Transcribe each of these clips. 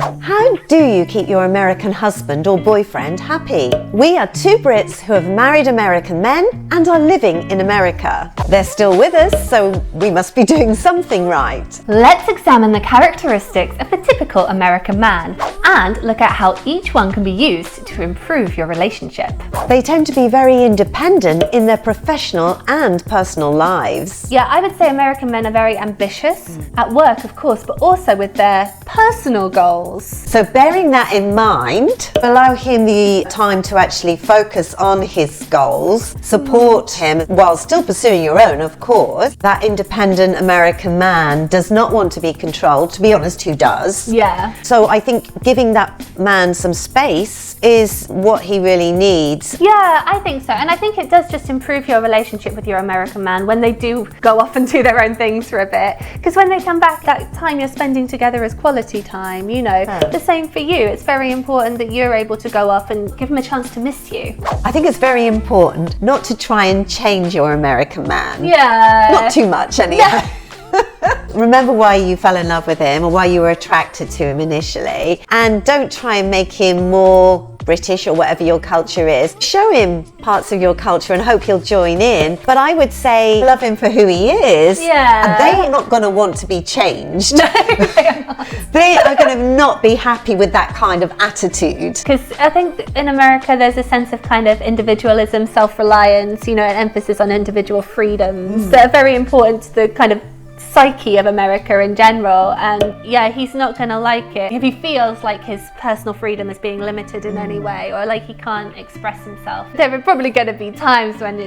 How do you keep your American husband or boyfriend happy? We are two Brits who have married American men and are living in America. They're still with us, so we must be doing something right. Let's examine the characteristics of the typical American man and look at how each one can be used to improve your relationship. They tend to be very independent in their professional and personal lives. Yeah, I would say American men are very ambitious, at work of course, but also with their personal goals. So bearing that in mind, allow him the time to actually focus on his goals, support him while still pursuing your own, of course. That independent American man does not want to be controlled. To be honest, who does? Yeah. So I think giving that man some space is what he really needs. Yeah, I think so. And I think it does just improve your relationship with your American man when they do go off and do their own things for a bit. Because when they come back, that time you're spending together is quality time, you know. The same for you. It's very important that you're able to go off and give him a chance to miss you. I think it's very important not to try and change your American man. Yeah. Not too much, anyway. Yeah. Remember why you fell in love with him or why you were attracted to him initially, and don't try and make him more British or whatever your culture is. Show him parts of your culture and hope he'll join in, but I would say love him for who he is. Yeah. And they are not going to want to be changed. No, they are not. They are going to not be happy with that kind of attitude. Because I think in America there's a sense of kind of individualism, self-reliance, you know, an emphasis on individual freedoms that are very important to the kind of psyche of America in general. And yeah, he's not going to like it if he feels like his personal freedom is being limited in any way, or like he can't express himself. There are probably going to be times when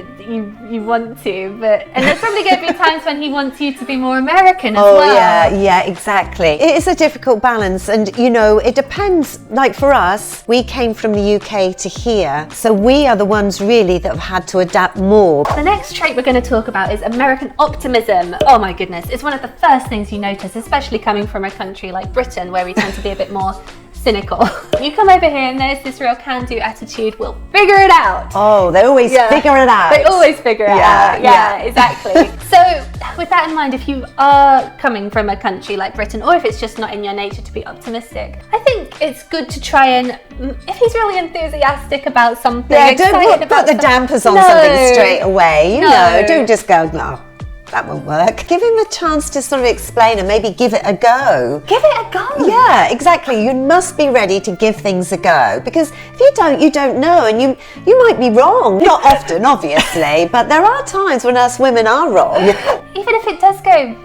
you want to, and there's probably going to be times when he wants you to be more American as well. Yeah, exactly. It is a difficult balance, and you know, it depends. Like for us, we came from the UK to here, so we are the ones really that have had to adapt more. The next trait we're going to talk about is American optimism. Oh my goodness, it's one of the first things you notice, especially coming from a country like Britain where we tend to be a bit more cynical. You come over here and there's this real can-do attitude, we'll figure it out. Oh, they always figure it out. They always figure it out. Yeah, exactly. So with that in mind, if you are coming from a country like Britain, or if it's just not in your nature to be optimistic, I think it's good to try and, if he's really enthusiastic about something, don't put the dampers on something straight away. You know, don't just go, no, that won't work. Give him a chance to sort of explain and maybe give it a go. Give it a go? Yeah, exactly. You must be ready to give things a go, because if you don't, you don't know, and you might be wrong. Not often, obviously, but there are times when us women are wrong. Even if it does go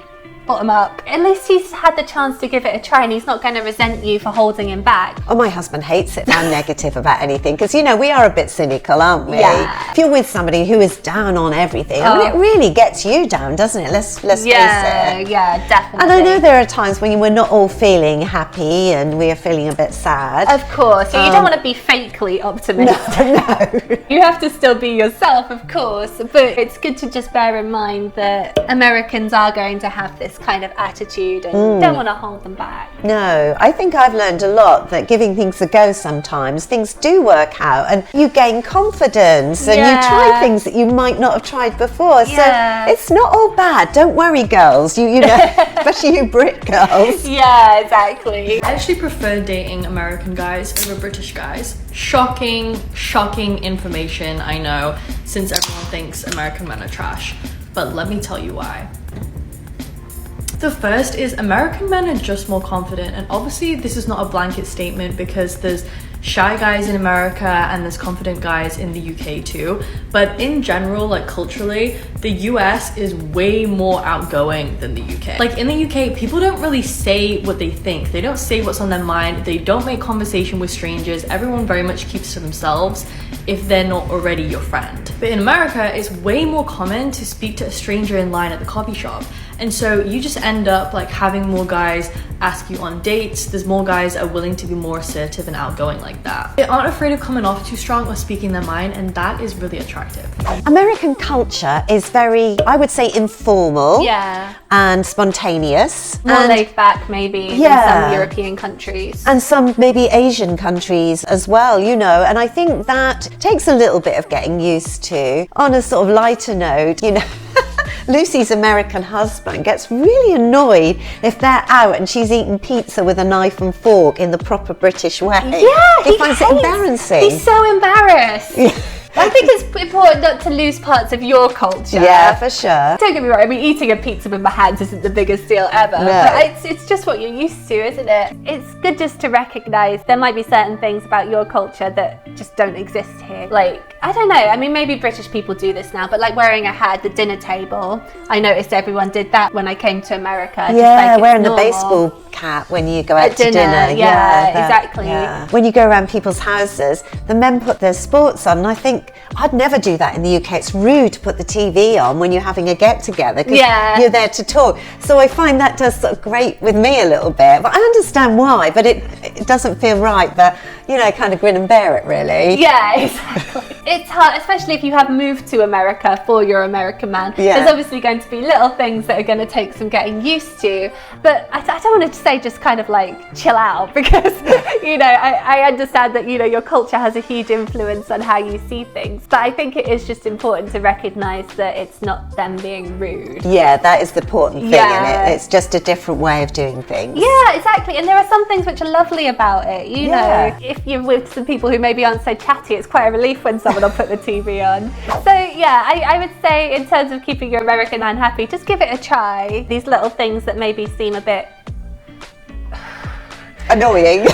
bottom up, at least he's had the chance to give it a try and he's not going to resent you for holding him back. Oh, my husband hates it if I'm negative about anything, because you know, we are a bit cynical, aren't we? Yeah. If you're with somebody who is down on everything, I mean, it really gets you down, doesn't it? Let's face it. Yeah, definitely. And I know there are times when we're not all feeling happy and we are feeling a bit sad. Of course, you don't want to be fakely optimistic. No. You have to still be yourself, of course, but it's good to just bear in mind that Americans are going to have this kind of attitude and don't want to hold them back. No, I think I've learned a lot that giving things a go sometimes, things do work out and you gain confidence and you try things that you might not have tried before. So it's not all bad. Don't worry, girls. You know, especially you Brit girls. Yeah, exactly. I actually prefer dating American guys over British guys. Shocking information, I know, since everyone thinks American men are trash. But let me tell you why. The first is American men are just more confident, and obviously this is not a blanket statement because there's shy guys in America and there's confident guys in the UK too, but in general, like culturally, the US is way more outgoing than the UK. Like in the UK, people don't really say what they think. They don't say what's on their mind. They don't make conversation with strangers. Everyone very much keeps to themselves if they're not already your friend. But in America, it's way more common to speak to a stranger in line at the coffee shop. And so you just end up like having more guys ask you on dates. There's more guys that are willing to be more assertive and outgoing like that. They aren't afraid of coming off too strong or speaking their mind, and that is really attractive. American culture is very, I would say, informal and spontaneous. More laid back maybe than some European countries. And some maybe Asian countries as well, you know, and I think that takes a little bit of getting used to. On a sort of lighter note, you know, Lucy's American husband gets really annoyed if they're out and she's eating pizza with a knife and fork in the proper British way. Yeah, he finds it embarrassing. He's so embarrassed. I think it's important not to lose parts of your culture. Yeah, for sure. Don't get me wrong, I mean, eating a pizza with my hands isn't the biggest deal ever. No. But it's just what you're used to, isn't it? It's good just to recognise there might be certain things about your culture that just don't exist here. Like, I don't know, I mean, maybe British people do this now, but like wearing a hat at the dinner table, I noticed everyone did that when I came to America. Yeah, wearing the normal. baseball cap when you go out At to dinner. Yeah, exactly. Yeah. When you go around people's houses, the men put their sports on, and I think I'd never do that in the UK. It's rude to put the TV on when you're having a get-together because you're there to talk. So I find that does sort of grate with me a little bit. But I understand why, but it doesn't feel right. But, you know, kind of grin and bear it, really. Yeah, exactly. It's hard, especially if you have moved to America for your American man. Yeah. There's obviously going to be little things that are going to take some getting used to. But I don't want to say just kind of like chill out because, you know, I understand that, you know, your culture has a huge influence on how you see things. But I think it is just important to recognise that it's not them being rude. Yeah, that is the important thing, isn't it? It's just a different way of doing things. Yeah, exactly. And there are some things which are lovely about it. You know, if you're with some people who maybe aren't so chatty, it's quite a relief when someone will put the TV on. So yeah, I would say in terms of keeping your American man happy, just give it a try. These little things that maybe seem a bit annoying.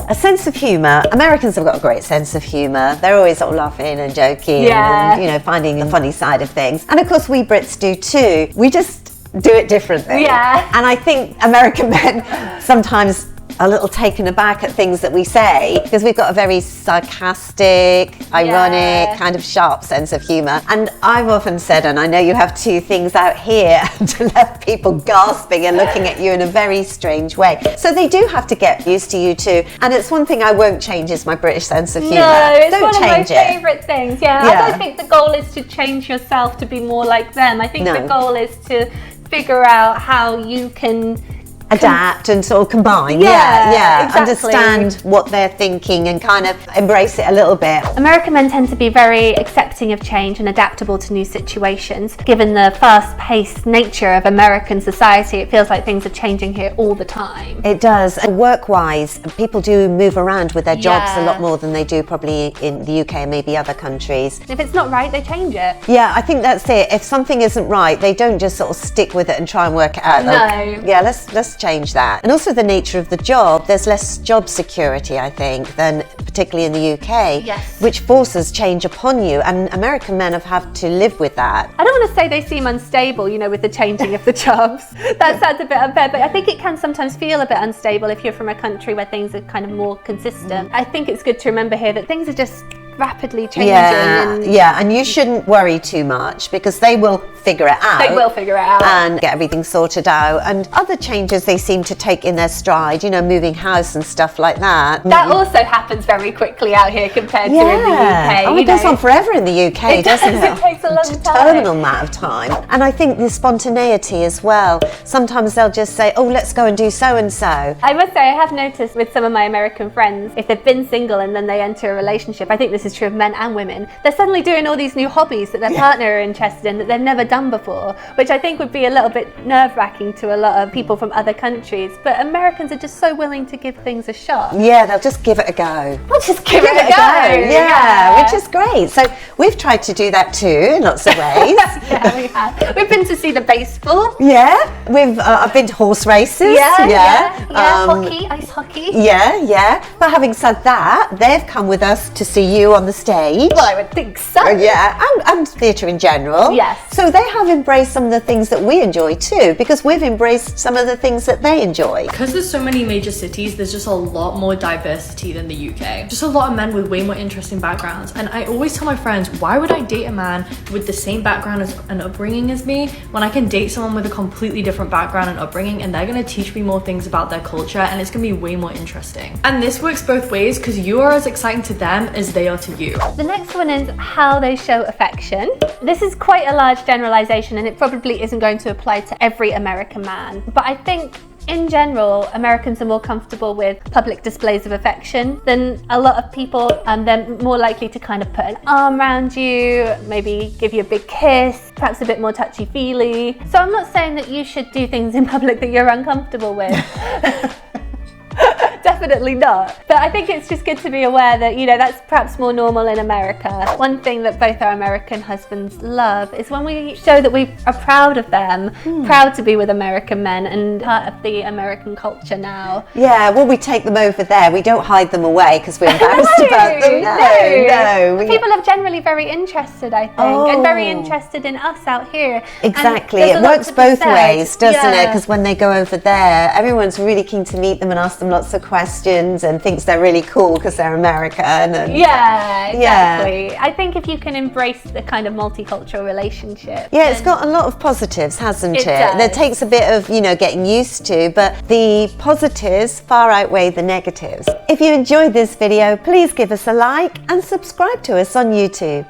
A sense of humour. Americans have got a great sense of humour. They're always sort of laughing and joking and, you know, finding the funny side of things. And of course we Brits do too. We just do it differently. Yeah. And I think American men sometimes a little taken aback at things that we say because we've got a very sarcastic, ironic, kind of sharp sense of humour. And I've often said, and I know you have two things out here to left people gasping and looking at you in a very strange way. So they do have to get used to you too. And it's one thing I won't change is my British sense of humour. No, it's don't one of my change it. favourite things. Yeah, I don't think the goal is to change yourself to be more like them. I think the goal is to figure out how you can adapt and sort of combine. Exactly. Understand what they're thinking and kind of embrace it a little bit. American men tend to be very accepting of change and adaptable to new situations. Given the fast-paced nature of American society, it feels like things are changing here all the time. It does. And work-wise, people do move around with their jobs a lot more than they do probably in the UK and maybe other countries. If it's not right, they change it. Yeah, I think that's it. If something isn't right, they don't just sort of stick with it and try and work it out. No. Like, yeah, let's change that. And also the nature of the job, there's less job security, I think, than particularly in the UK, which forces change upon you, and American men have had to live with that. I don't want to say they seem unstable, you know, with the changing of the jobs. That sounds a bit unfair, but I think it can sometimes feel a bit unstable if you're from a country where things are kind of more consistent. I think it's good to remember here that things are just rapidly changing. And you shouldn't worry too much because they will figure it out. They will figure it out. And get everything sorted out. And other changes they seem to take in their stride, you know, moving house and stuff like that. That also happens very quickly out here compared to in the UK. Oh, it goes on forever in the UK, doesn't it? It takes a long time. Terminal amount of time. And I think the spontaneity as well. Sometimes they'll just say, oh, let's go and do so and so. I must say, I have noticed with some of my American friends, if they've been single and then they enter a relationship, I think this is true of men and women, they're suddenly doing all these new hobbies that their partner are interested in that they've never done before, which I think would be a little bit nerve-wracking to a lot of people from other countries. But Americans are just so willing to give things a shot. Yeah, they'll just give it a go. We'll just give it a go. Yeah, which is great. So we've tried to do that too in lots of ways. Yeah, we have. We've been to see the baseball. Yeah, I've been to horse races. Hockey, ice hockey. Yeah. But having said that, they've come with us to see you on the stage. Well, I would think so. Yeah, and theatre in general. Yes. So they have embraced some of the things that we enjoy too, because we've embraced some of the things that they enjoy. Because there's so many major cities, there's just a lot more diversity than the UK. Just a lot of men with way more interesting backgrounds. And I always tell my friends, why would I date a man with the same background and upbringing as me when I can date someone with a completely different background and upbringing, and they're going to teach me more things about their culture, and it's going to be way more interesting. And this works both ways because you are as exciting to them as they are to you. The next one is how they show affection. This is quite a large generalization and it probably isn't going to apply to every American man, but I think in general, Americans are more comfortable with public displays of affection than a lot of people. They're more likely to kind of put an arm around you, maybe give you a big kiss, perhaps a bit more touchy-feely. So I'm not saying that you should do things in public that you're uncomfortable with. Definitely not. But I think it's just good to be aware that, you know, that's perhaps more normal in America. One thing that both our American husbands love is when we show that we are proud of them, proud to be with American men and part of the American culture now. Yeah, well, we take them over there. We don't hide them away because we're embarrassed about them. No. People are generally very interested, I think, and very interested in us out here. Exactly. It works both ways, doesn't it? Because when they go over there, everyone's really keen to meet them and ask them lots of questions and thinks they're really cool because they're American. And yeah, exactly. Yeah. I think if you can embrace the kind of multicultural relationship. Yeah, it's got a lot of positives, hasn't it? Does. There takes a bit of, you know, getting used to, but the positives far outweigh the negatives. If you enjoyed this video, please give us a like and subscribe to us on YouTube.